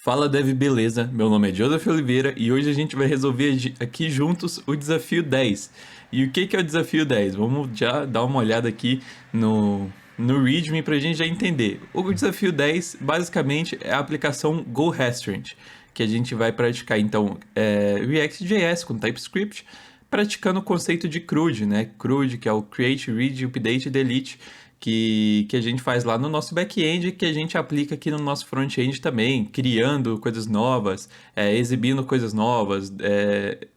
Fala Dev, beleza? Meu nome é Joseph Oliveira e hoje a gente vai resolver aqui juntos o desafio 10. E o que é o desafio 10? Vamos já dar uma olhada aqui no README para a gente já entender. O desafio 10 basicamente é a aplicação GoRestaurant, que a gente vai praticar então React.js com TypeScript, praticando o conceito de CRUD, né? CRUD, que é o Create, Read, Update e Delete, que a gente faz lá no nosso back-end, que a gente aplica aqui no nosso front-end também, criando coisas novas, exibindo coisas novas,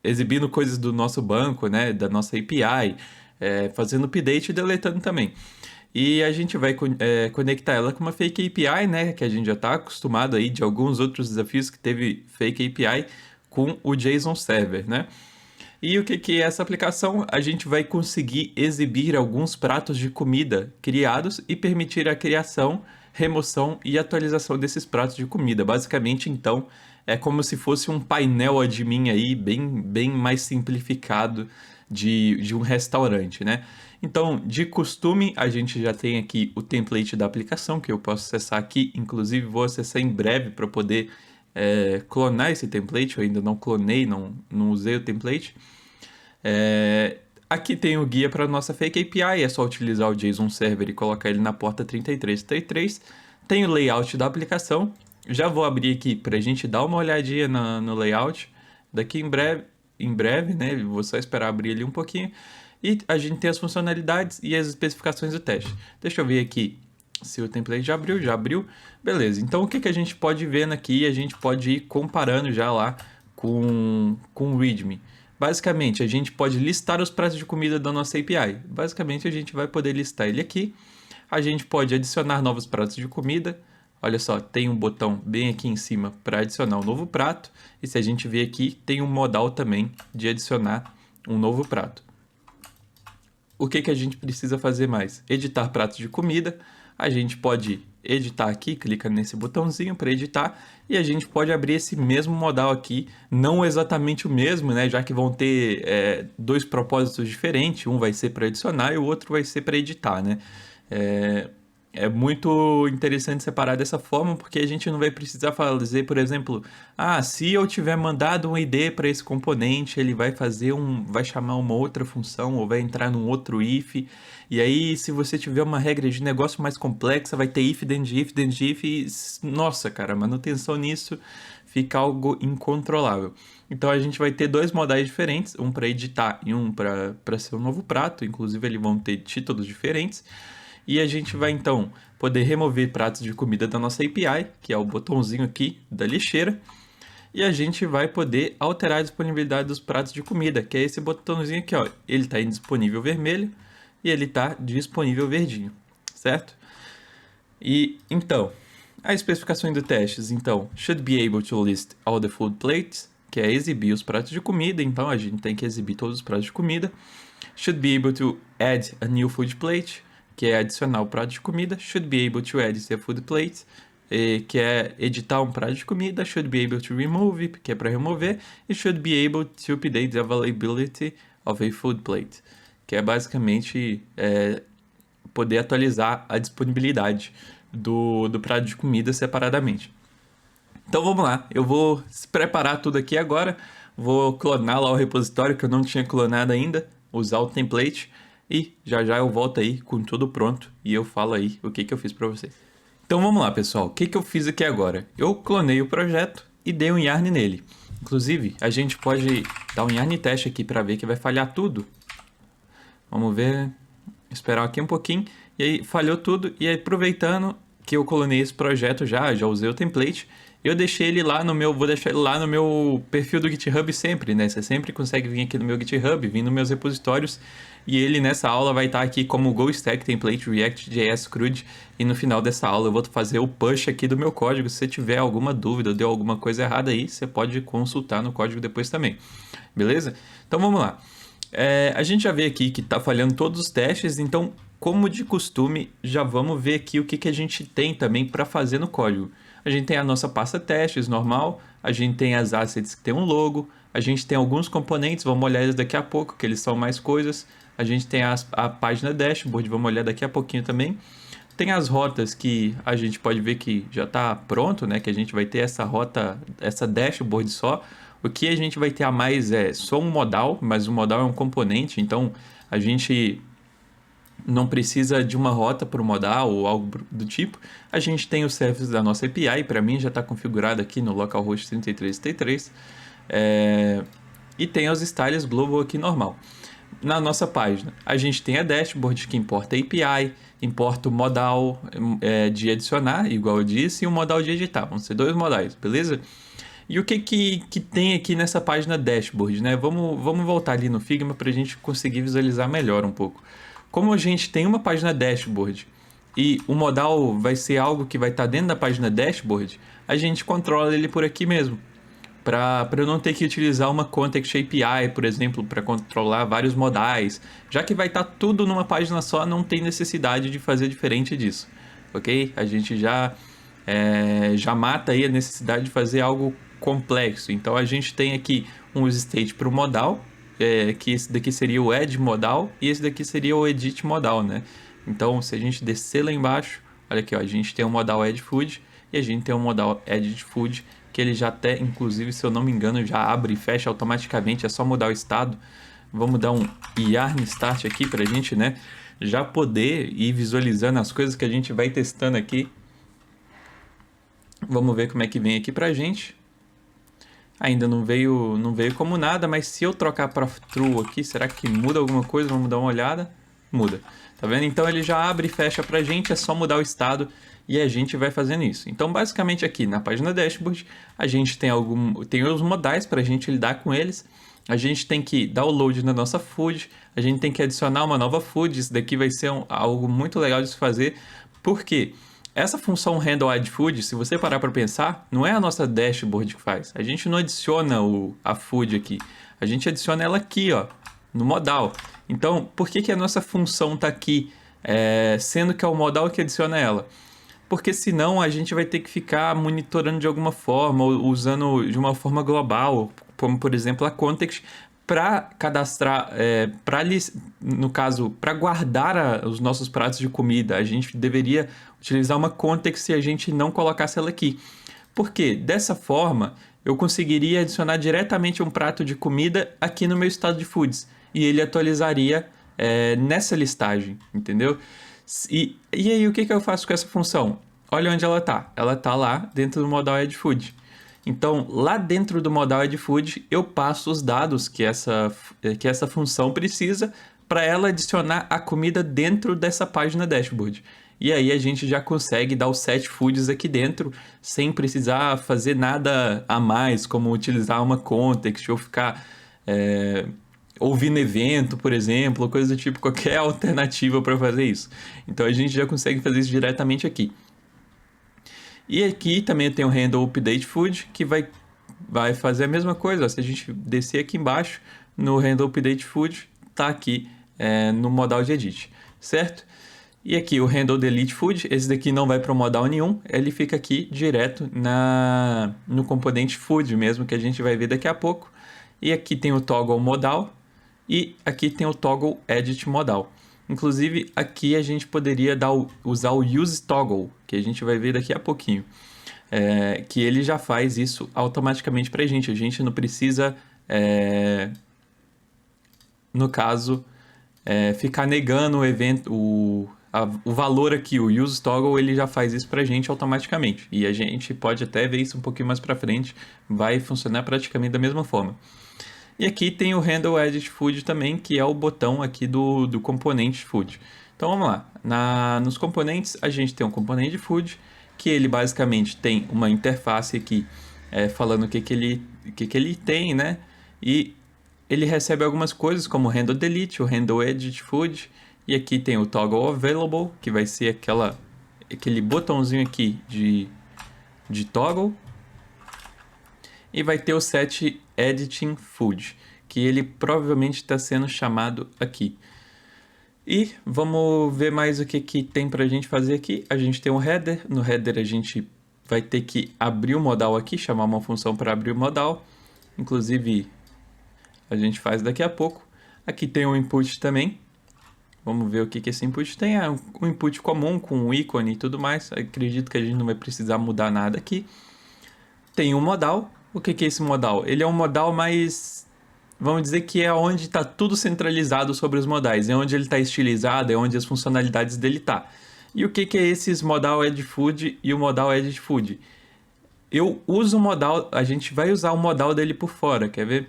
exibindo coisas do nosso banco, né, da nossa API, fazendo update e deletando também. E a gente vai conectar ela com uma fake API, né, que a gente já está acostumado aí de alguns outros desafios que teve fake API com o JSON Server, né? E o que é essa aplicação? A gente vai conseguir exibir alguns pratos de comida criados e permitir a criação, remoção e atualização desses pratos de comida. Basicamente, então, é como se fosse um painel admin aí, bem mais simplificado de um restaurante, né? Então, de costume, a gente já tem aqui o template da aplicação, que eu posso acessar aqui. Inclusive, vou acessar em breve para poder clonar esse template. Eu ainda não clonei, não usei o template. Aqui tem o guia para nossa fake API, é só utilizar o JSON Server e colocar ele na porta 3333. Tem o layout da aplicação, já vou abrir aqui para a gente dar uma olhadinha no layout, daqui em breve, né, vou só esperar abrir ali um pouquinho, e a gente tem as funcionalidades e as especificações do teste. Deixa eu ver aqui se o template já abriu, beleza. Então o que a gente pode ver aqui, a gente pode ir comparando já lá com o README. Basicamente, a gente pode listar os pratos de comida da nossa API. Basicamente, a gente vai poder listar ele aqui. A gente pode adicionar novos pratos de comida. Olha só, tem um botão bem aqui em cima para adicionar um novo prato. E se a gente ver aqui, tem um modal também de adicionar um novo prato. O que a gente precisa fazer mais? Editar pratos de comida. A gente pode editar aqui, clica nesse botãozinho para editar e a gente pode abrir esse mesmo modal aqui, não exatamente o mesmo, né, já que vão ter dois propósitos diferentes, um vai ser para adicionar e o outro vai ser para editar, né. É muito interessante separar dessa forma, porque a gente não vai precisar fazer, por exemplo, se eu tiver mandado um ID para esse componente, ele vai vai chamar uma outra função ou vai entrar num outro if. E aí, se você tiver uma regra de negócio mais complexa, vai ter if dentro de if dentro de if. E, nossa, cara, a manutenção nisso fica algo incontrolável. Então a gente vai ter dois modais diferentes, um para editar e um para ser um novo prato. Inclusive, eles vão ter títulos diferentes. E a gente vai então poder remover pratos de comida da nossa API, que é o botãozinho aqui da lixeira. E a gente vai poder alterar a disponibilidade dos pratos de comida, que é esse botãozinho aqui, ó. Ele está indisponível vermelho e ele está disponível verdinho, certo? E então, as especificações do testes, então, should be able to list all the food plates, que é exibir os pratos de comida, então a gente tem que exibir todos os pratos de comida. Should be able to add a new food plate, que é adicionar o prato de comida. Should be able to edit a food plate, que é editar um prato de comida. Should be able to remove, que é para remover. E should be able to update the availability of a food plate, que é basicamente poder atualizar a disponibilidade do prato de comida separadamente. Então vamos lá, eu vou preparar tudo aqui agora, vou clonar lá o repositório que eu não tinha clonado ainda, usar o template. E já eu volto aí com tudo pronto e eu falo aí o que eu fiz para vocês. Então vamos lá, pessoal. O que eu fiz aqui agora? Eu clonei o projeto e dei um yarn nele. Inclusive, a gente pode dar um yarn teste aqui para ver que vai falhar tudo. Vamos ver. Esperar aqui um pouquinho. E aí falhou tudo. E aí, aproveitando que eu clonei esse projeto já usei o template. Eu deixei ele lá vou deixar ele lá no meu perfil do GitHub sempre, né? Você sempre consegue vir aqui no meu GitHub, vir nos meus repositórios. E ele nessa aula vai estar aqui como GoStack Template React.js CRUD. E no final dessa aula eu vou fazer o push aqui do meu código. Se você tiver alguma dúvida ou deu alguma coisa errada aí, você pode consultar no código depois também. Beleza? Então vamos lá. A gente já vê aqui que está falhando todos os testes, então, como de costume, já vamos ver aqui o que a gente tem também para fazer no código. A gente tem a nossa pasta testes normal, a gente tem as assets que tem um logo, a gente tem alguns componentes, vamos olhar eles daqui a pouco, que eles são mais coisas. A gente tem a página dashboard, vamos olhar daqui a pouquinho também. Tem as rotas que a gente pode ver que já está pronto, né? Que a gente vai ter essa rota, essa dashboard só. O que a gente vai ter a mais é só um modal, mas o modal é um componente, então a gente não precisa de uma rota para o modal ou algo do tipo. A gente tem o service da nossa API, para mim já está configurado aqui no localhost 3333. E tem os styles global aqui normal. Na nossa página, a gente tem a dashboard que importa a API, importa o modal de adicionar, igual eu disse, e o modal de editar. Vão ser 2 modais, beleza? E o que tem aqui nessa página dashboard, né? Vamos voltar ali no Figma para a gente conseguir visualizar melhor um pouco. Como a gente tem uma página dashboard e o modal vai ser algo que vai estar dentro da página dashboard, a gente controla ele por aqui mesmo. Para eu não ter que utilizar uma Context API, por exemplo, para controlar vários modais. Já que vai estar tudo numa página só, não tem necessidade de fazer diferente disso, ok? A gente já mata aí a necessidade de fazer algo complexo. Então a gente tem aqui um state para o modal, que esse daqui seria o add modal e esse daqui seria o edit modal, né? Então se a gente descer lá embaixo, olha aqui, ó, a gente tem um modal add food e a gente tem um modal edit food, que ele já até, inclusive, se eu não me engano, já abre e fecha automaticamente, é só mudar o estado. Vamos dar um yarn start aqui pra gente, né, já poder ir visualizando as coisas que a gente vai testando aqui. Vamos ver como é que vem aqui pra gente. Ainda não veio como nada, mas se eu trocar para true aqui, será que muda alguma coisa? Vamos dar uma olhada. Muda. Tá vendo? Então ele já abre e fecha pra gente, é só mudar o estado e a gente vai fazendo isso. Então basicamente aqui na página dashboard, a gente tem os modais para a gente lidar com eles. A gente tem que download na nossa food, a gente tem que adicionar uma nova food. Isso daqui vai ser algo muito legal de se fazer, porque essa função handle add food, se você parar para pensar, não é a nossa dashboard que faz. A gente não adiciona a food aqui, a gente adiciona ela aqui, ó, no modal. Então, por que a nossa função está aqui, sendo que é o modal que adiciona ela? Porque senão a gente vai ter que ficar monitorando de alguma forma, ou usando de uma forma global, como por exemplo a context, para cadastrar, no caso, para guardar os nossos pratos de comida. A gente deveria utilizar uma context se a gente não colocasse ela aqui. Porque dessa forma eu conseguiria adicionar diretamente um prato de comida aqui no meu estado de foods e ele atualizaria nessa listagem, entendeu? E aí, o que eu faço com essa função? Olha onde ela está. Ela está lá dentro do modal add food. Então, lá dentro do modal add food, eu passo os dados que essa função precisa para ela adicionar a comida dentro dessa página dashboard. E aí a gente já consegue dar os set foods aqui dentro, sem precisar fazer nada a mais, como utilizar uma context ou ficar ouvindo evento, por exemplo, ou coisa do tipo, qualquer alternativa para fazer isso. Então a gente já consegue fazer isso diretamente aqui. E aqui também tem o handle update food, que vai fazer a mesma coisa. Ó, se a gente descer aqui embaixo, no handle update food, tá aqui no modal de edit, certo? E aqui o handle delete food, esse daqui não vai para o modal nenhum, ele fica aqui direto no componente food mesmo, que a gente vai ver daqui a pouco. E aqui tem o toggle modal e aqui tem o toggle edit modal. Inclusive aqui a gente poderia usar o use toggle, que a gente vai ver daqui a pouquinho, que ele já faz isso automaticamente para a gente não precisa, no caso, ficar negando o evento, o valor aqui, o use toggle, ele já faz isso pra gente automaticamente. E a gente pode até ver isso um pouquinho mais pra frente, vai funcionar praticamente da mesma forma. E aqui tem o handle edit food também, que é o botão aqui do componente food. Então vamos lá, nos componentes a gente tem um componente de food, que ele basicamente tem uma interface aqui falando o que ele tem, né? E ele recebe algumas coisas como o handle delete, o handle edit food, e aqui tem o toggle available, que vai ser aquele botãozinho aqui de toggle. E vai ter o set editing food, que ele provavelmente está sendo chamado aqui. E vamos ver mais o que tem para a gente fazer aqui. A gente tem um header. No header a gente vai ter que abrir o modal aqui, chamar uma função para abrir o modal. Inclusive, a gente faz daqui a pouco. Aqui tem o input também. Vamos ver o que esse input tem. É um input comum com um ícone e tudo mais. Acredito que a gente não vai precisar mudar nada aqui. Tem um modal. O que é esse modal? Ele é um modal mais... Vamos dizer que é onde está tudo centralizado sobre os modais. É onde ele está estilizado, é onde as funcionalidades dele tá. E o que é esses modal add food e o modal edit food? Eu uso o modal, a gente vai usar o modal dele por fora, quer ver?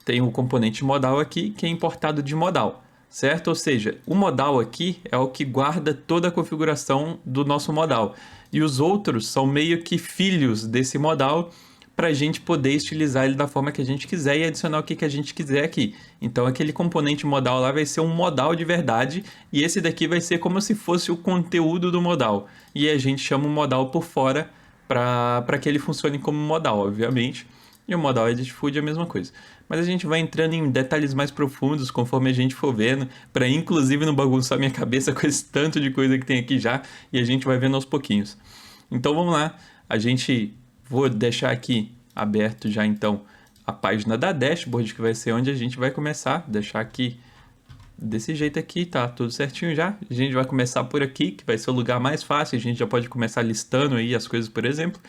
Tem o componente modal aqui, que é importado de modal, certo? Ou seja, o modal aqui é o que guarda toda a configuração do nosso modal. E os outros são meio que filhos desse modal para a gente poder estilizar ele da forma que a gente quiser e adicionar o que a gente quiser aqui. Então aquele componente modal lá vai ser um modal de verdade e esse daqui vai ser como se fosse o conteúdo do modal. E a gente chama o modal por fora para que ele funcione como modal, obviamente. E o modal edit food é a mesma coisa. Mas a gente vai entrando em detalhes mais profundos conforme a gente for vendo, para inclusive não bagunçar minha cabeça com esse tanto de coisa que tem aqui já, e a gente vai vendo aos pouquinhos. Então vamos lá, vou deixar aqui aberto já então a página da dashboard, que vai ser onde a gente vai começar, deixar aqui desse jeito aqui, tá tudo certinho já. A gente vai começar por aqui, que vai ser o lugar mais fácil, a gente já pode começar listando aí as coisas, por exemplo,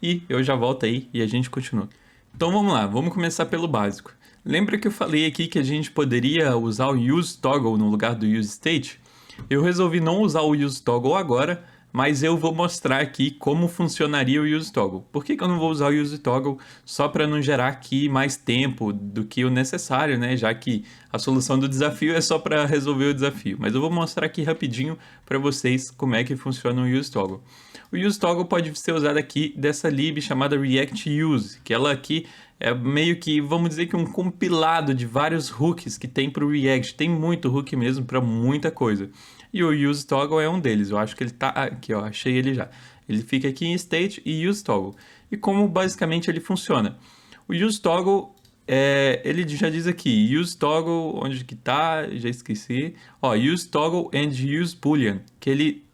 e eu já volto aí e a gente continua. Então vamos lá, vamos começar pelo básico. Lembra que eu falei aqui que a gente poderia usar o useToggle no lugar do useState? Eu resolvi não usar o useToggle agora, mas eu vou mostrar aqui como funcionaria o useToggle. Por que eu não vou usar o useToggle? Só para não gerar aqui mais tempo do que o necessário, né? Já que a solução do desafio é só para resolver o desafio. Mas eu vou mostrar aqui rapidinho para vocês como é que funciona o useToggle. O useToggle pode ser usado aqui dessa lib chamada React Use, que ela aqui é meio que, vamos dizer que um compilado de vários hooks que tem para o React. Tem muito hook mesmo para muita coisa. E o useToggle é um deles. Eu acho que ele tá aqui, ó, achei ele já. Ele fica aqui em state e useToggle. E como basicamente ele funciona? O useToggle, ele já diz aqui, useToggle, onde que tá? Já esqueci. Ó, useToggle and useBoolean, que ele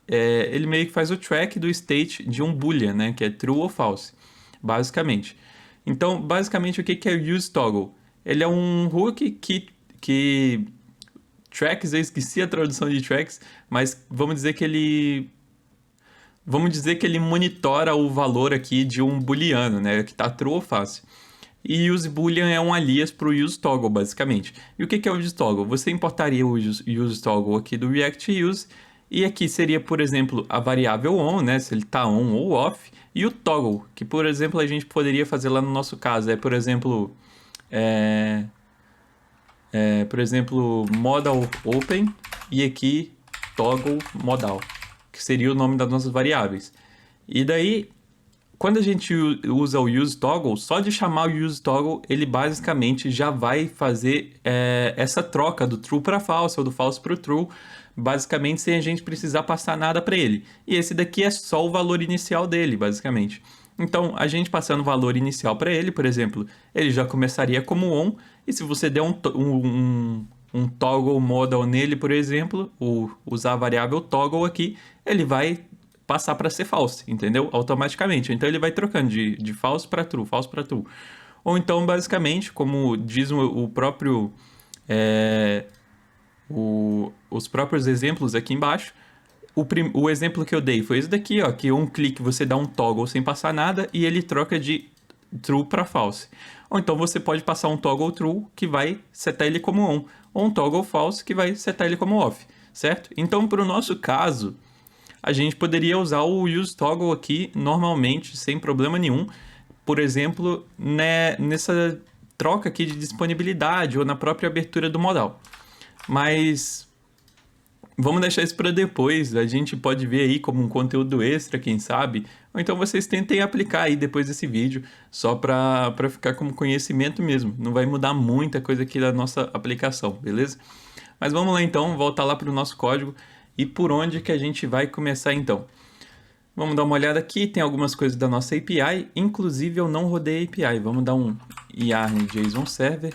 meio que faz o track do state de um boolean, né? Que é true ou false, basicamente. Então, basicamente, o que é o useToggle? Ele é um hook que tracks, eu esqueci a tradução de tracks, mas vamos dizer que ele monitora o valor aqui de um booleano, né? Que tá true ou false. E useBoolean é um alias para o useToggle, basicamente. E o que é o useToggle? Você importaria o useToggle aqui do React Use, e aqui seria, por exemplo, a variável on, né? Se ele está on ou off, e o toggle, que, por exemplo, a gente poderia fazer lá no nosso caso. Por exemplo, modal open, e aqui toggle modal, que seria o nome das nossas variáveis. E daí, quando a gente usa o useToggle, só de chamar o useToggle, ele basicamente já vai fazer essa troca do true para false ou do false para o true, basicamente sem a gente precisar passar nada para ele. E esse daqui é só o valor inicial dele, basicamente. Então, a gente passando o valor inicial para ele, por exemplo, ele já começaria como on, e se você der um toggle modal nele, por exemplo, ou usar a variável toggle aqui, ele vai passar para ser false, entendeu? Automaticamente. Então ele vai trocando de false para true, false para true. Ou então, basicamente, como diz o próprio os próprios exemplos aqui embaixo, o exemplo que eu dei foi esse daqui, ó, que um clique você dá um toggle sem passar nada e ele troca de true para false. Ou então você pode passar um toggle true que vai setar ele como on, ou um toggle false que vai setar ele como off, certo? Então, para o nosso caso, a gente poderia usar o useToggle aqui normalmente, sem problema nenhum. Por exemplo, né, nessa troca aqui de disponibilidade ou na própria abertura do modal. Mas vamos deixar isso para depois. A gente pode ver aí como um conteúdo extra, quem sabe. Ou então vocês tentem aplicar aí depois desse vídeo, só para ficar como conhecimento mesmo. Não vai mudar muita coisa aqui da nossa aplicação, beleza? Mas vamos lá então, voltar lá para o nosso código. E por onde que a gente vai começar então? Vamos dar uma olhada aqui, tem algumas coisas da nossa API, inclusive eu não rodei a API. Vamos dar um yarn JSON server.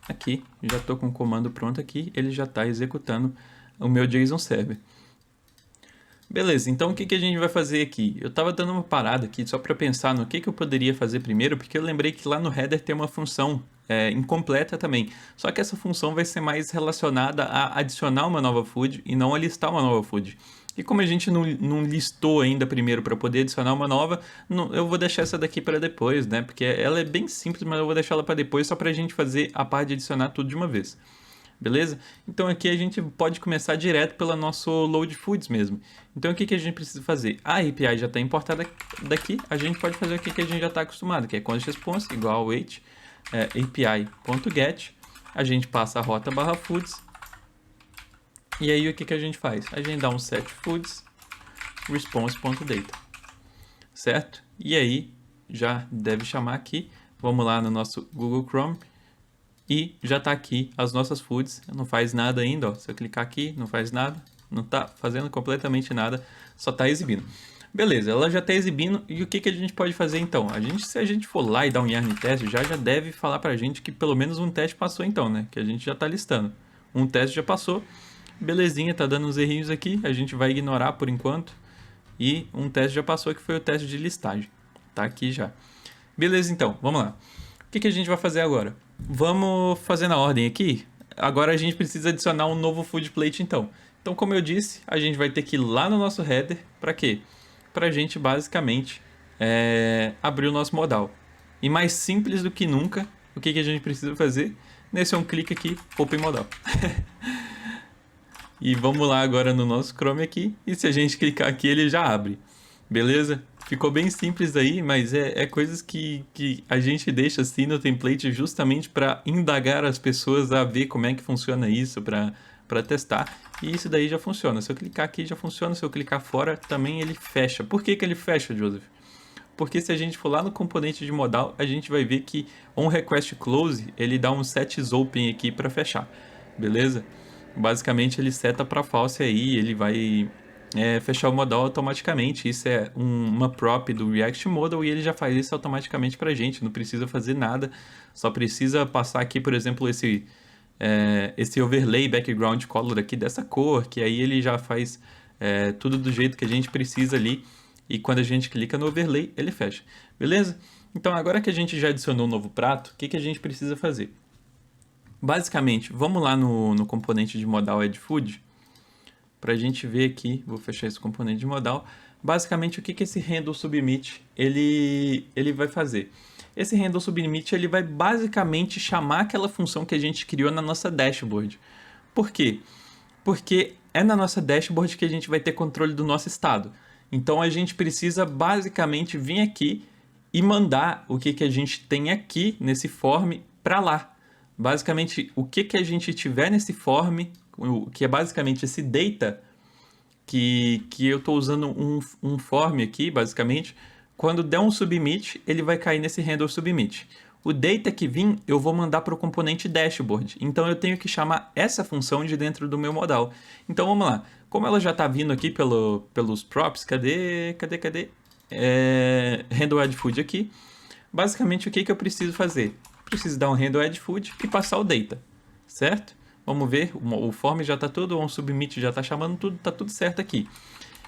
Aqui, já estou com o comando pronto aqui, ele já está executando o meu JSON server. Beleza, então o que a gente vai fazer aqui? Eu estava dando uma parada aqui só para pensar no que eu poderia fazer primeiro, porque eu lembrei que lá no header tem uma função incompleta também. Só que essa função vai ser mais relacionada a adicionar uma nova food e não a listar uma nova food. E como a gente não listou ainda primeiro para poder adicionar uma nova, eu vou deixar essa daqui para depois, né? Porque ela é bem simples, mas eu vou deixar ela para depois só para a gente fazer a parte de adicionar tudo de uma vez. Beleza? Então aqui a gente pode começar direto pelo nosso load foods mesmo. Então o que a gente precisa fazer? A API já está importada daqui, a gente pode fazer o que a gente já está acostumado, que é const response igual ao wait api.get, a gente passa a rota /foods, e aí o que a gente faz? A gente dá um set foods response.data, certo? E aí já deve chamar aqui, vamos lá no nosso Google Chrome, e já está aqui as nossas foods, não faz nada ainda, ó. Se eu clicar aqui, não faz nada, não está fazendo completamente nada, só está exibindo. Beleza, ela já está exibindo, e o que a gente pode fazer então? Se a gente for lá e dar um yarn teste, já deve falar para a gente que pelo menos um teste passou então, né? Que a gente já está listando. Um teste já passou, belezinha, tá dando uns errinhos aqui, a gente vai ignorar por enquanto. E um teste já passou, que foi o teste de listagem. Tá aqui já. Beleza, então, vamos lá. O que a gente vai fazer agora? Vamos fazer na ordem aqui. Agora a gente precisa adicionar um novo food plate então. Então, como eu disse, a gente vai ter que ir lá no nosso header. Para quê? Para a gente basicamente abrir o nosso modal. E mais simples do que nunca, o que a gente precisa fazer? Nesse é um clique aqui, Open Modal. E vamos lá agora no nosso Chrome aqui. E se a gente clicar aqui, ele já abre. Beleza? Ficou bem simples aí, mas é coisas que a gente deixa assim no template justamente para indagar as pessoas a ver como é que funciona isso, para testar. E isso daí já funciona. Se eu clicar aqui já funciona, se eu clicar fora também ele fecha. Por que ele fecha, Joseph? Porque se a gente for lá no componente de modal, a gente vai ver que onRequestClose ele dá um setIsOpen aqui para fechar. Beleza? Basicamente ele seta para false aí, ele vai fechar o modal automaticamente. Isso é uma prop do React Modal e ele já faz isso automaticamente para a gente, não precisa fazer nada, só precisa passar aqui, por exemplo, esse overlay background color aqui dessa cor, que aí ele já faz tudo do jeito que a gente precisa ali, e quando a gente clica no overlay, ele fecha. Beleza? Então agora que a gente já adicionou um novo prato, o que a gente precisa fazer? Basicamente, vamos lá no componente de modal addFood, para a gente ver aqui, vou fechar esse componente de modal, basicamente o que esse handle submit ele vai fazer. Esse handle submit ele vai basicamente chamar aquela função que a gente criou na nossa dashboard. Por quê? Porque é na nossa dashboard que a gente vai ter controle do nosso estado. Então a gente precisa basicamente vir aqui e mandar o que a gente tem aqui nesse form para lá. Basicamente, o que a gente tiver nesse form, que é basicamente esse data, que eu estou usando um form aqui, basicamente, quando der um submit, ele vai cair nesse handle submit. O data que vir, eu vou mandar para o componente dashboard. Então, eu tenho que chamar essa função de dentro do meu modal. Então, vamos lá. Como ela já está vindo aqui pelos props, cadê? Handle addFood aqui. Basicamente, o que eu preciso fazer? Preciso dar um handle addFood e passar o data, certo? Vamos ver, o form já está tudo, o submit já está chamando tudo, está tudo certo aqui.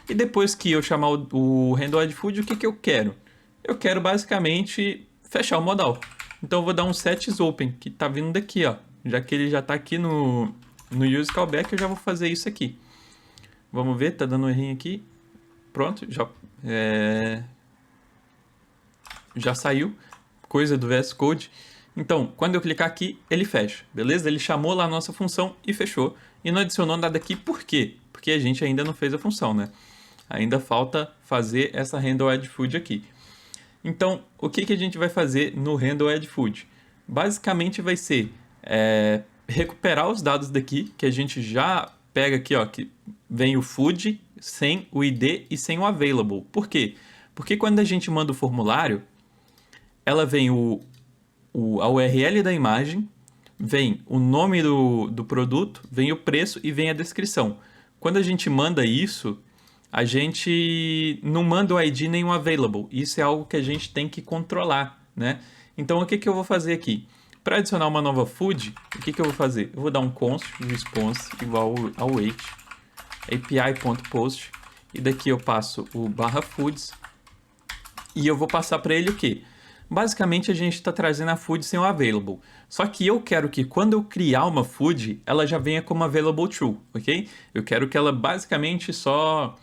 E depois que eu chamar o handle addFood, o que eu quero? Eu quero basicamente fechar o modal. Então eu vou dar um setIsOpen, que está vindo daqui, ó. Já que ele já está aqui no useCallback, eu já vou fazer isso aqui. Vamos ver, tá dando um errinho aqui. Pronto, já saiu. Coisa do VS Code. Então, quando eu clicar aqui, ele fecha, beleza? Ele chamou lá a nossa função e fechou. E não adicionou nada aqui, por quê? Porque a gente ainda não fez a função, né? Ainda falta fazer essa handle addFood aqui. Então, o que a gente vai fazer no handle addFood? Basicamente vai ser recuperar os dados daqui, que a gente já pega aqui, ó, que vem o food sem o ID e sem o available. Por quê? Porque quando a gente manda o formulário, ela vem a URL da imagem, vem o nome do produto, vem o preço e vem a descrição. Quando a gente manda isso, a gente não manda o ID nem o available. Isso é algo que a gente tem que controlar, né? Então, o que eu vou fazer aqui? Para adicionar uma nova food, o que eu vou fazer? Eu vou dar um const response igual ao wait api.post, e daqui eu passo o /foods, e eu vou passar para ele o quê? Basicamente, a gente está trazendo a food sem o available. Só que eu quero que quando eu criar uma food, ela já venha como available true, ok? Eu quero que ela basicamente só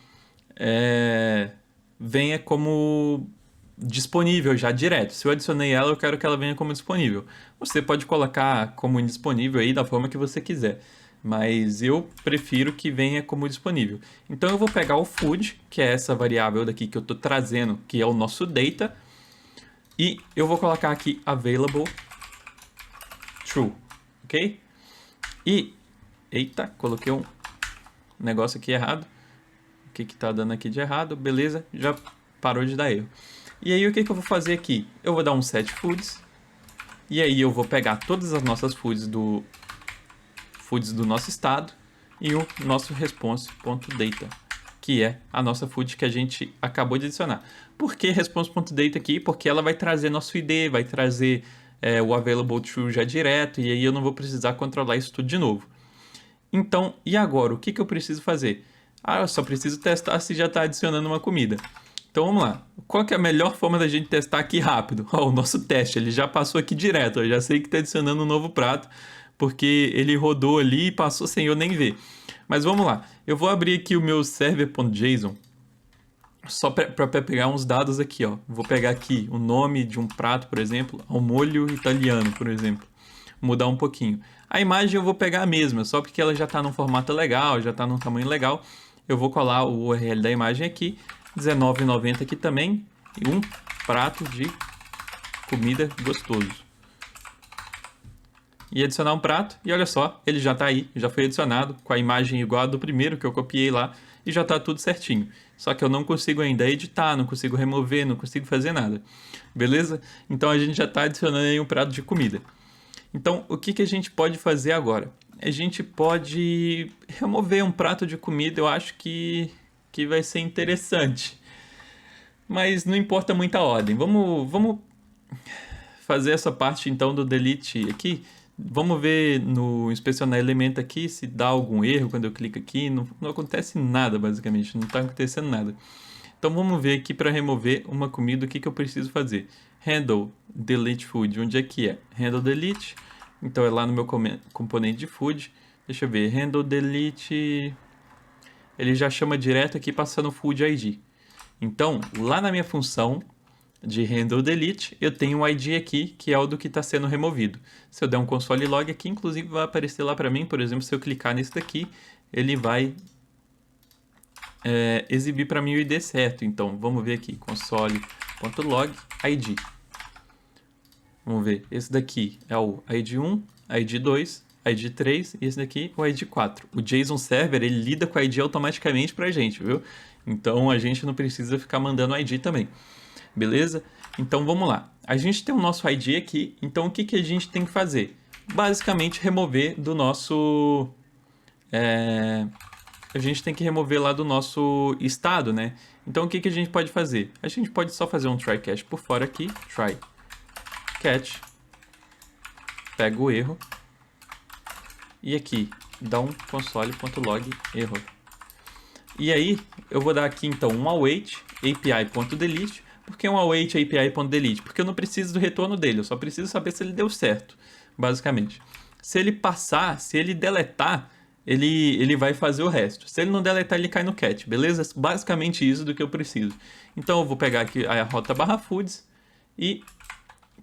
venha como disponível já direto. Se eu adicionei ela, eu quero que ela venha como disponível. Você pode colocar como indisponível aí da forma que você quiser, mas eu prefiro que venha como disponível. Então eu vou pegar o food, que é essa variável daqui que eu estou trazendo, que é o nosso data, e eu vou colocar aqui available true, ok? E, eita, coloquei um negócio aqui errado. O que que tá dando aqui de errado? Beleza, já parou de dar erro. E aí o que que eu vou fazer aqui? Eu vou dar um set foods, e aí eu vou pegar todas as nossas foods do nosso estado e o nosso response.data, que é a nossa food que a gente acabou de adicionar. Por que response.data aqui? Porque ela vai trazer nosso ID, vai trazer o available true já direto, e aí eu não vou precisar controlar isso tudo de novo. Então, e agora? O que que eu preciso fazer? Ah, eu só preciso testar se já está adicionando uma comida. Então vamos lá. Qual que é a melhor forma da gente testar aqui rápido? O nosso teste, ele já passou aqui direto. Eu já sei que está adicionando um novo prato, porque ele rodou ali e passou sem eu nem ver. Mas vamos lá. Eu vou abrir aqui o meu server.json só para pegar uns dados aqui, ó. Vou pegar aqui o nome de um prato, por exemplo, ao molho italiano, por exemplo. Mudar um pouquinho. A imagem eu vou pegar a mesma, só porque ela já está num formato legal, já está num tamanho legal. Eu vou colar o URL da imagem aqui, R$19,90 aqui também, e um prato de comida gostoso. E adicionar um prato, e olha só, ele já está aí, já foi adicionado, com a imagem igual a do primeiro que eu copiei lá, e já está tudo certinho. Só que eu não consigo ainda editar, não consigo remover, não consigo fazer nada. Beleza? Então a gente já está adicionando aí um prato de comida. Então, o que que a gente pode fazer agora? A gente pode remover um prato de comida, eu acho que vai ser interessante. Mas não importa muito a ordem. Vamos fazer essa parte então do delete aqui. Vamos ver no inspecionar elemento aqui se dá algum erro quando eu clico aqui. Não acontece nada, basicamente. Não está acontecendo nada. Então vamos ver aqui para remover uma comida o que que eu preciso fazer. Handle delete food, onde é que é? Handle delete, então é lá no meu componente de food. Deixa eu ver, handle delete, ele já chama direto aqui passando food ID. Então lá na minha função de handle delete, eu tenho um ID aqui, que é o do que está sendo removido. Se eu der um console log aqui, inclusive vai aparecer lá para mim, por exemplo, se eu clicar nesse daqui, ele vai exibir para mim o ID certo. Então, vamos ver aqui, console.log ID. Vamos ver, esse daqui é o ID1, ID2, ID3 e esse daqui o ID4. O JSON Server, ele lida com o ID automaticamente para a gente, viu? Então, a gente não precisa ficar mandando ID também. Beleza? Então, vamos lá. A gente tem o nosso ID aqui, então o que que a gente tem que fazer? Basicamente, remover do nosso... a gente tem que remover lá do nosso estado, né? Então, o que que a gente pode fazer? A gente pode só fazer um try catch por fora aqui, try catch, pega o erro, e aqui, dá um console.log erro. E aí, eu vou dar aqui, então, um await api.delete. Por que um await api.delete? Porque eu não preciso do retorno dele, eu só preciso saber se ele deu certo, basicamente. Se ele passar, se ele deletar, ele vai fazer o resto. Se ele não deletar, ele cai no cat, beleza? Basicamente isso do que eu preciso. Então eu vou pegar aqui a rota /foods e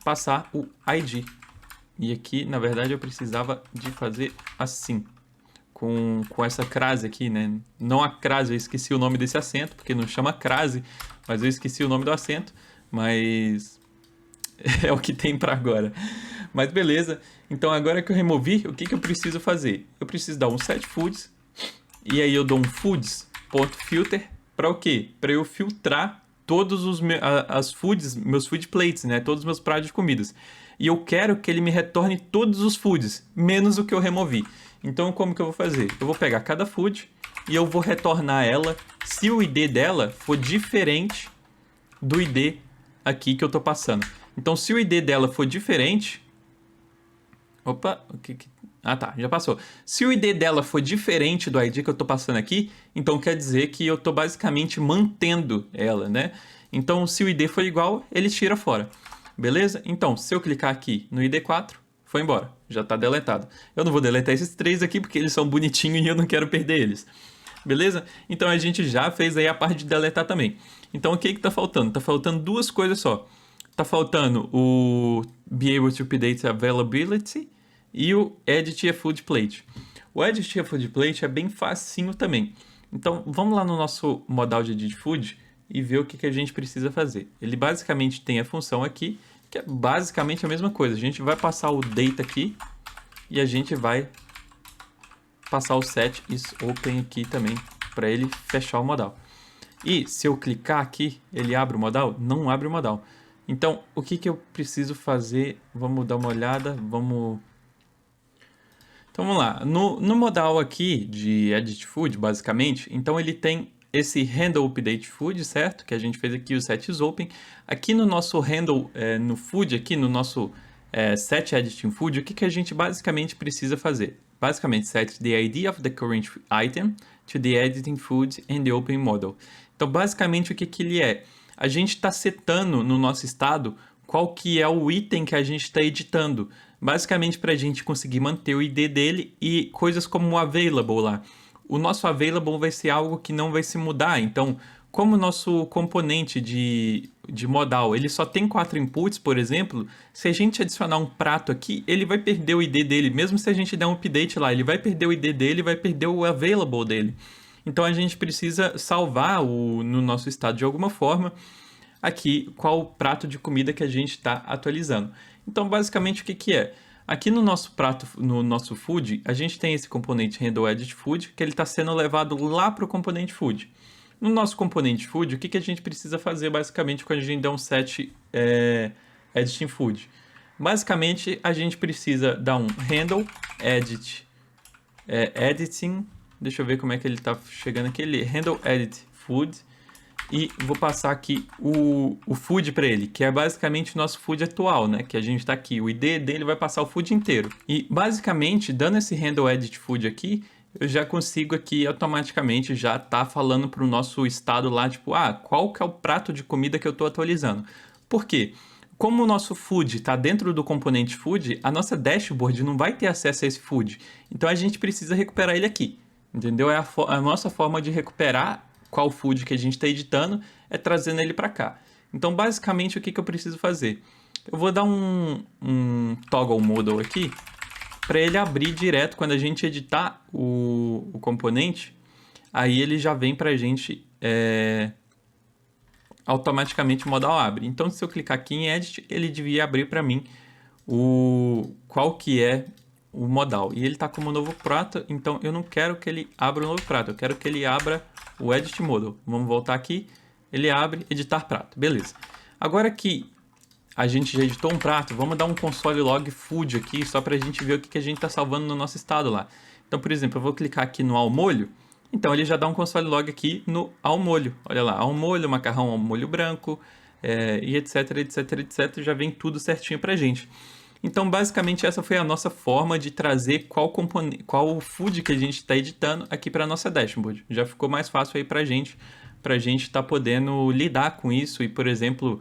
passar o ID. E aqui, na verdade, eu precisava de fazer assim, com essa crase aqui, né? Não a crase, eu esqueci o nome desse acento, porque não chama crase, mas eu esqueci o nome do acento, mas é o que tem para agora. Mas beleza, então agora que eu removi, o que que eu preciso fazer? Eu preciso dar um set foods, e aí eu dou um foods.filter para o quê? Para eu filtrar todos os as foods, meus food plates, né? Todos os meus pratos de comidas. E eu quero que ele me retorne todos os foods, menos o que eu removi. Então como que eu vou fazer? Eu vou pegar cada food e eu vou retornar ela se o ID dela for diferente do ID aqui que eu tô passando. Então se o ID dela for diferente... Opa, o que... Ah tá, já passou. Se o ID dela for diferente do ID que eu tô passando aqui, então quer dizer que eu tô basicamente mantendo ela, né? Então se o ID for igual, ele tira fora. Beleza? Então, se eu clicar aqui no ID4, foi embora, já está deletado. Eu não vou deletar esses 3 aqui porque eles são bonitinhos e eu não quero perder eles. Beleza? Então a gente já fez aí a parte de deletar também. Então o que que tá faltando? Tá faltando 2 coisas só. Tá faltando o Be Able to Update Availability e o Edit a Food Plate. O Edit a Food Plate é bem facinho também. Então vamos lá no nosso modal de Edit Food e ver o que que a gente precisa fazer. Ele basicamente tem a função aqui, que é basicamente a mesma coisa. A gente vai passar o data aqui e a gente vai passar o set is open aqui também, para ele fechar o modal. E se eu clicar aqui, ele abre o modal? Não abre o modal. Então, o que que eu preciso fazer? Vamos dar uma olhada, vamos... Então, vamos lá. No modal aqui de Edit Food, basicamente, então ele tem esse handle update food, certo? Que a gente fez aqui o set is open. Aqui no nosso handle, no food, aqui no nosso set editing food, o que que a gente basicamente precisa fazer? Basicamente, set the ID of the current item to the editing food and the open model. Então, basicamente, o que que ele é? A gente está setando no nosso estado qual que é o item que a gente está editando. Basicamente, para a gente conseguir manter o ID dele e coisas como o available lá. O nosso available vai ser algo que não vai se mudar. Então, como o nosso componente de modal ele só tem 4 inputs, por exemplo, se a gente adicionar um prato aqui, ele vai perder o ID dele. Mesmo se a gente der um update lá, ele vai perder o ID dele, vai perder o available dele. Então, a gente precisa salvar no nosso estado de alguma forma aqui qual o prato de comida que a gente está atualizando. Então, basicamente, o que que é? Aqui no nosso prato, no nosso food, a gente tem esse componente handle edit food, que ele está sendo levado lá para o componente food. No nosso componente food, o que que a gente precisa fazer basicamente quando a gente der um set editing food? Basicamente, a gente precisa dar um handle edit editing, deixa eu ver como é que ele está chegando aqui, ele handle edit food, e vou passar aqui o food para ele, que é basicamente o nosso food atual, né? Que a gente está aqui. O ID dele vai passar o food inteiro. E basicamente, dando esse handle edit food aqui, eu já consigo aqui automaticamente já tá falando para o nosso estado lá, tipo, qual que é o prato de comida que eu estou atualizando. Por quê? Como o nosso food está dentro do componente food, a nossa dashboard não vai ter acesso a esse food. Então a gente precisa recuperar ele aqui. Entendeu? É a nossa forma de recuperar qual food que a gente está editando, é trazendo ele para cá. Então, basicamente, o que que eu preciso fazer? Eu vou dar um toggle modal aqui, para ele abrir direto quando a gente editar o componente, aí ele já vem para a gente, automaticamente o modal abre. Então, se eu clicar aqui em Edit, ele devia abrir para mim qual que é o modal. E ele está como novo prato, então eu não quero que ele abra o novo prato, eu quero que ele abra o Edit Modal. Vamos voltar aqui, ele abre, editar prato, beleza. Agora que a gente já editou um prato, vamos dar um console log food aqui, só para a gente ver o que a gente está salvando no nosso estado lá. Então, por exemplo, eu vou clicar aqui no ao molho, então ele já dá um console log aqui no ao molho. Olha lá, ao molho, macarrão ao molho branco, e etc, etc, etc, já vem tudo certinho para a gente. Então, basicamente, essa foi a nossa forma de trazer qual food que a gente está editando aqui para a nossa dashboard. Já ficou mais fácil aí para a gente estar podendo lidar com isso e, por exemplo,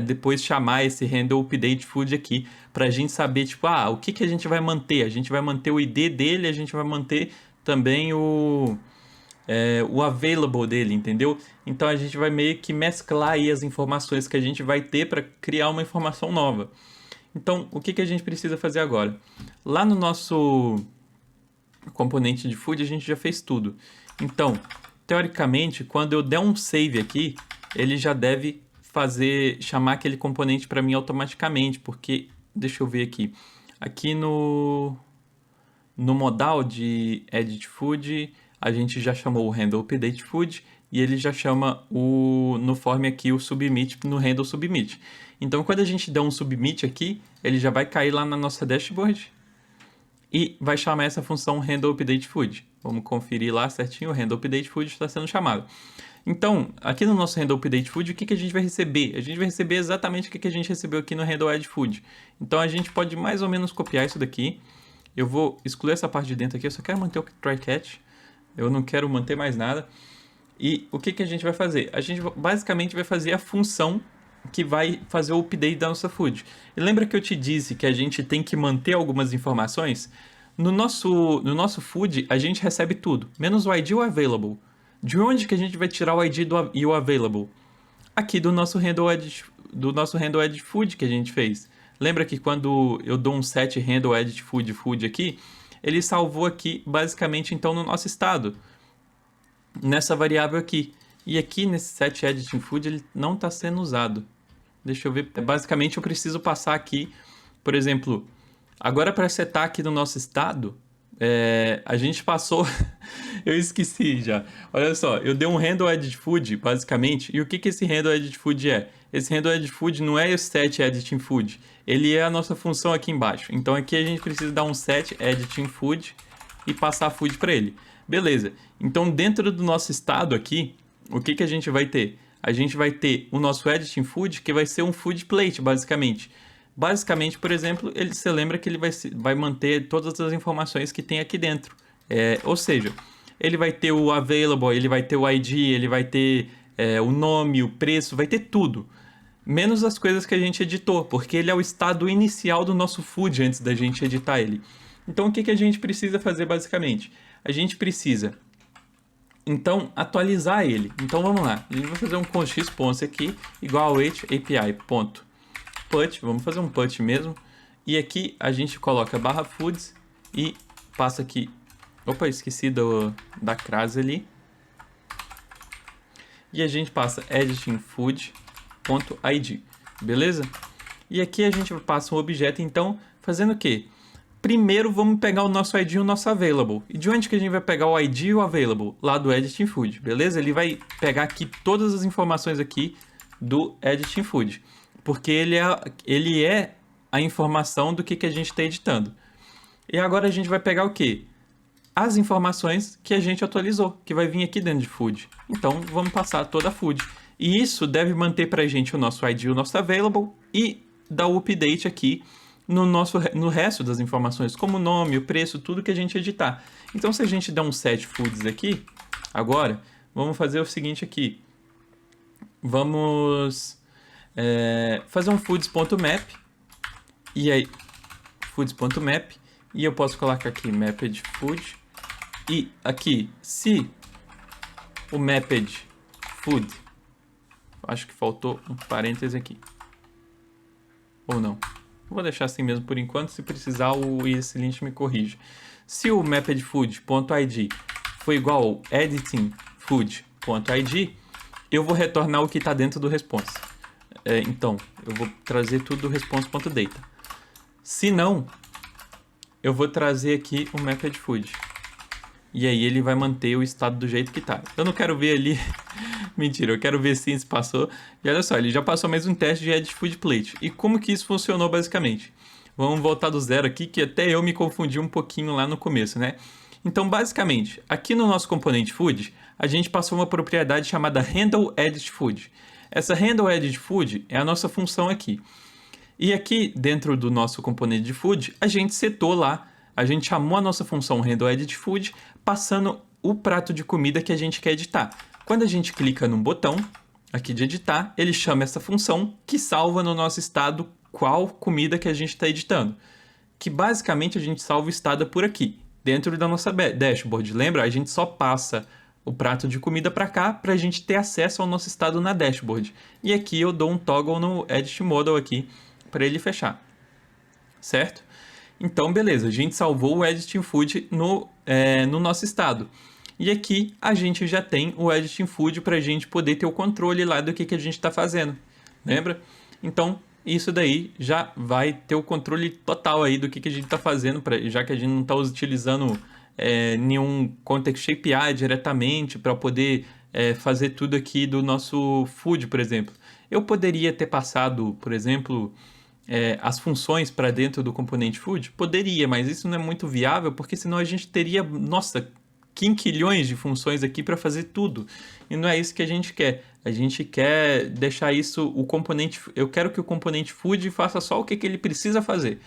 depois chamar esse handle update food aqui para a gente saber, tipo, o que que a gente vai manter? A gente vai manter o ID dele, a gente vai manter também o available dele, entendeu? Então, a gente vai meio que mesclar aí as informações que a gente vai ter para criar uma informação nova. Então, o que que a gente precisa fazer agora? Lá no nosso componente de food, a gente já fez tudo. Então, teoricamente, quando eu der um save aqui, ele já deve chamar aquele componente para mim automaticamente, porque, deixa eu ver aqui, aqui no modal de edit food, a gente já chamou o handle update food, e ele já chama no form aqui o submit no handle submit. Então, quando a gente der um submit aqui, ele já vai cair lá na nossa dashboard e vai chamar essa função handle update food. Vamos conferir lá certinho, o handle update food está sendo chamado. Então, aqui no nosso handle update food, o que que a gente vai receber? A gente vai receber exatamente o que que a gente recebeu aqui no handle add food. Então, a gente pode mais ou menos copiar isso daqui. Eu vou excluir essa parte de dentro aqui, eu só quero manter o try catch. Eu não quero manter mais nada. E o que que a gente vai fazer? A gente basicamente vai fazer a função que vai fazer o update da nossa food. E lembra que eu te disse que a gente tem que manter algumas informações? No nosso food, a gente recebe tudo, menos o ID e o available. De onde que a gente vai tirar o ID e o available? Aqui do nosso handle edit food que a gente fez. Lembra que quando eu dou um set handle edit food aqui, ele salvou aqui basicamente então no nosso estado, nessa variável aqui. E aqui nesse set editing food ele não está sendo usado. Deixa eu ver. Basicamente eu preciso passar aqui, por exemplo, agora para setar aqui no nosso estado, a gente passou. Eu esqueci já. Olha só, eu dei um handle edit food, basicamente. E o que que esse handle edit food é? Esse handle edit food não é o set editing food. Ele é a nossa função aqui embaixo. Então aqui a gente precisa dar um set editing food e passar food para ele. Beleza. Então dentro do nosso estado aqui, o que que a gente vai ter? A gente vai ter o nosso editing food, que vai ser um food plate, basicamente. Basicamente, por exemplo, você lembra que ele vai manter todas as informações que tem aqui dentro. Ou seja, ele vai ter o available, ele vai ter o ID, ele vai ter o nome, o preço, vai ter tudo. Menos as coisas que a gente editou, porque ele é o estado inicial do nosso food antes da gente editar ele. Então, o que que a gente precisa fazer, basicamente? A gente precisa então atualizar ele. Então vamos lá, a gente vai fazer um const response aqui igual ao api.put, vamos fazer um put mesmo, e aqui a gente coloca /foods e passa aqui, opa, esqueci da crase ali, e a gente passa editingfood.id, beleza? E aqui a gente passa um objeto, então, fazendo o quê? Primeiro vamos pegar o nosso ID e o nosso available. E de onde que a gente vai pegar o ID e o available? Lá do editing food, beleza? Ele vai pegar aqui todas as informações aqui do editing food, porque ele é a informação do que a gente está editando. E agora a gente vai pegar o quê? As informações que a gente atualizou, que vai vir aqui dentro de food. Então vamos passar toda a food. E isso deve manter para a gente o nosso ID e o nosso available e dar o update aqui no resto das informações, como o nome, o preço, tudo que a gente editar. Então, se a gente der um set foods aqui, agora, vamos fazer o seguinte aqui. Vamos fazer um foods.map, e aí, foods.map, e eu posso colocar aqui mapped food, e aqui, se o mapped food, acho que faltou um parêntese aqui, ou não. Vou deixar assim mesmo por enquanto, se precisar o ESLint me corrija. Se o mappedfood.id for igual ao editingfood.id, eu vou retornar o que está dentro do response. Então, eu vou trazer tudo do response.data. Se não, eu vou trazer aqui o mappedfood. E aí ele vai manter o estado do jeito que está. Eu não quero ver ali... Mentira, eu quero ver sim se passou. E olha só, ele já passou mais um teste de edit food plate. E como que isso funcionou basicamente? Vamos voltar do zero aqui, que até eu me confundi um pouquinho lá no começo, né? Então, basicamente, aqui no nosso componente food, a gente passou uma propriedade chamada handle edit food. Essa handle edit food é a nossa função aqui. E aqui, dentro do nosso componente de food, a gente setou lá, a gente chamou a nossa função handle edit food, passando o prato de comida que a gente quer editar. Quando a gente clica no botão aqui de editar, ele chama essa função que salva no nosso estado qual comida que a gente está editando. Que basicamente a gente salva o estado por aqui, dentro da nossa dashboard. Lembra? A gente só passa o prato de comida para cá para a gente ter acesso ao nosso estado na dashboard. E aqui eu dou um toggle no Edit Modal aqui para ele fechar. Certo? Então, beleza. A gente salvou o Editing Food no nosso estado. E aqui a gente já tem o Editing Food para a gente poder ter o controle lá do que a gente está fazendo. Lembra? Então, isso daí já vai ter o controle total aí do que a gente está fazendo, já que a gente não está utilizando nenhum Context API diretamente para poder fazer tudo aqui do nosso Food, por exemplo. Eu poderia ter passado, por exemplo, as funções para dentro do componente Food? Poderia, mas isso não é muito viável, porque senão a gente teria, nossa, quinquilhões de funções aqui para fazer tudo. E não é isso que a gente quer. A gente quer deixar isso, eu quero que o componente Food faça só o que ele precisa fazer,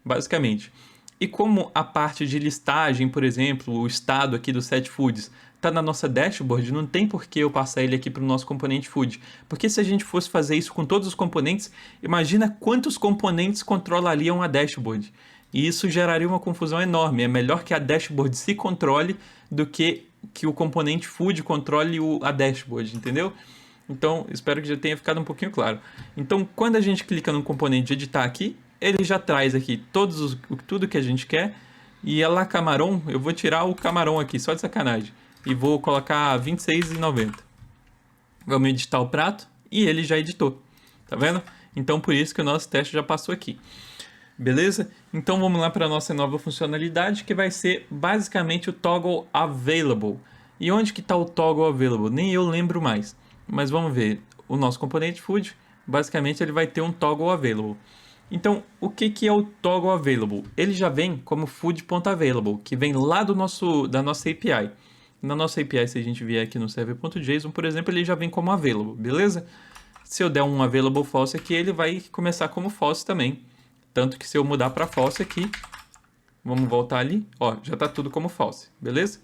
basicamente. E como a parte de listagem, por exemplo, o estado aqui do set foods, está na nossa dashboard, não tem por que eu passar ele aqui para o nosso componente food. Porque se a gente fosse fazer isso com todos os componentes, imagina quantos componentes controlariam a dashboard. E isso geraria uma confusão enorme. É melhor que a dashboard se controle do que o componente food controle a dashboard, entendeu? Então, espero que já tenha ficado um pouquinho claro. Então, quando a gente clica no componente de editar aqui, ele já traz aqui tudo que a gente quer. E a lá camarão, eu vou tirar o camarão aqui, só de sacanagem. E vou colocar R$26,90. Vamos editar o prato e ele já editou. Tá vendo? Então, por isso que o nosso teste já passou aqui. Beleza? Então, vamos lá para a nossa nova funcionalidade, que vai ser basicamente o Toggle Available. E onde que está o Toggle Available? Nem eu lembro mais. Mas vamos ver. O nosso componente food, basicamente, ele vai ter um Toggle Available. Então, o que é o Toggle Available? Ele já vem como food.available, que vem lá da nossa API. Na nossa API, se a gente vier aqui no server.json, por exemplo, ele já vem como available, beleza? Se eu der um available false aqui, ele vai começar como false também. Tanto que se eu mudar para false aqui, vamos voltar ali, ó, já está tudo como false, beleza?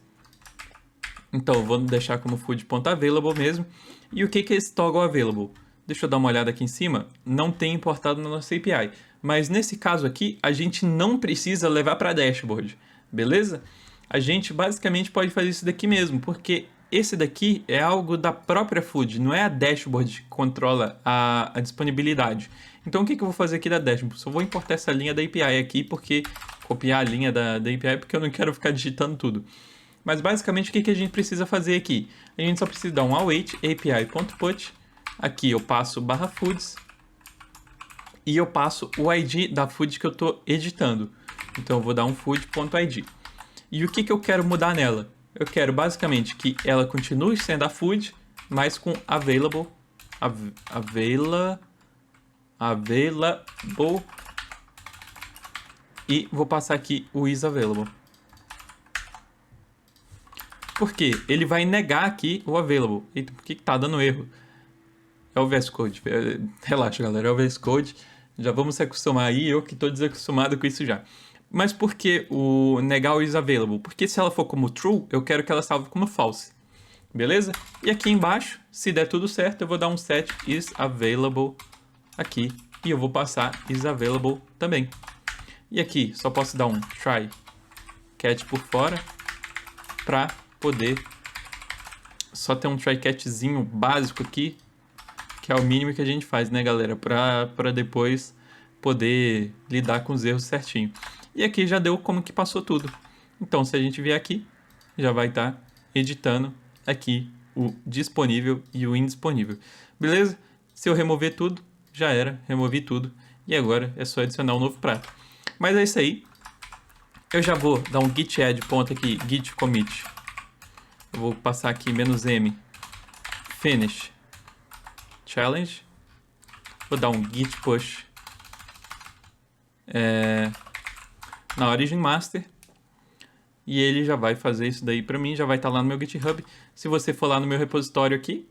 Então, eu vou deixar como food.available mesmo. E o que é esse Toggle Available? Deixa eu dar uma olhada aqui em cima, não tem importado na nossa API. Mas nesse caso aqui, a gente não precisa levar para a dashboard, beleza? A gente basicamente pode fazer isso daqui mesmo, porque esse daqui é algo da própria Food, não é a dashboard que controla a disponibilidade. Então o que eu vou fazer aqui da dashboard? Só vou importar essa linha da API aqui, porque copiar a linha da API, porque eu não quero ficar digitando tudo. Mas basicamente o que a gente precisa fazer aqui? A gente só precisa dar um await api.put. Aqui eu passo /foods e eu passo o ID da food que eu estou editando. Então eu vou dar um food.id. E o que eu quero mudar nela? Eu quero basicamente que ela continue sendo a food, mas com available e vou passar aqui o isAvailable. Por quê? Ele vai negar aqui o available. Eita, por que tá dando erro? É o VS Code. Relaxa, galera. É o VS Code. Já vamos se acostumar aí. Eu que estou desacostumado com isso já. Mas por que o negar o isAvailable? Porque se ela for como true, eu quero que ela salve como false. Beleza? E aqui embaixo, se der tudo certo, eu vou dar um set isAvailable aqui. E eu vou passar isAvailable também. E aqui, só posso dar um try catch por fora para poder só ter um try catchzinho básico aqui, que é o mínimo que a gente faz, né, galera? Para depois poder lidar com os erros certinho. E aqui já deu como que passou tudo. Então, se a gente vier aqui, já vai estar editando aqui o disponível e o indisponível. Beleza? Se eu remover tudo, já era. Removi tudo. E agora é só adicionar um novo prato. Mas é isso aí. Eu já vou dar um git add ponto aqui, git commit. Eu vou passar aqui -m finish challenge. Vou dar um git push na origin master. E ele já vai fazer isso daí para mim, já vai estar lá no meu GitHub. Se você for lá no meu repositório aqui,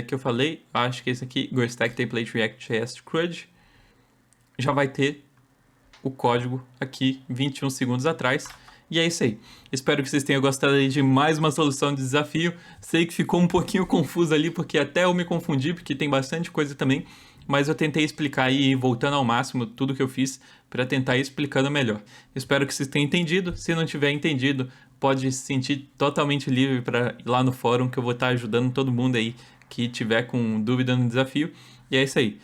que eu falei, acho que esse aqui, GoStack Template React.js CRUD, já vai ter o código aqui 21 segundos atrás. E é isso aí. Espero que vocês tenham gostado aí de mais uma solução de desafio. Sei que ficou um pouquinho confuso ali, porque até eu me confundi, porque tem bastante coisa também. Mas eu tentei explicar aí, voltando ao máximo, tudo que eu fiz para tentar ir explicando melhor. Espero que vocês tenham entendido. Se não tiver entendido, pode se sentir totalmente livre para ir lá no fórum, que eu vou estar ajudando todo mundo aí que tiver com dúvida no desafio. E é isso aí.